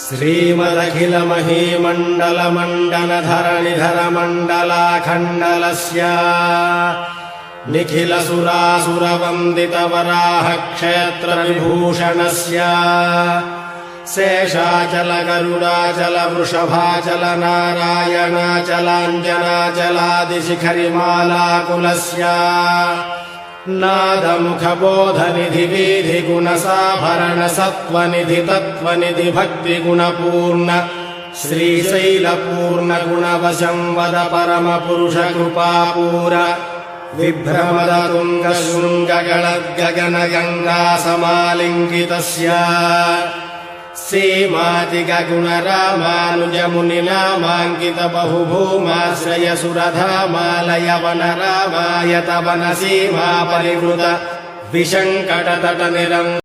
श्रीमदखिलमहीमण्डलमण्डलधरणिधरमण्डलाखण्डलस्य निखिलसुरासुरवन्दितवराहक्षेत्रविभूषणस्य शेषाचल गरुडाचल वृषभाचल नारायणाचलाञ्जनाचलादिशिखरिमालाकुलस्य नादमुखबोधनिधिवीधिगुणसाभरण सत्त्वनिधि तत्त्वनिधि भक्तिगुणपूर्ण श्रीशैलपूर्णगुणवशं वद परमपुरुषकृपापूर विभ्रमदतुङ्गशृङ्गगणद्गगनगङ्गासमालिङ्गितस्य सीमातिगगुणरामानुजमुनिनामाङ्कित बहुभूमाश्रयसुरधामालयवन रामायतवन सीमा परिवृत विशङ्कटतटनिरम्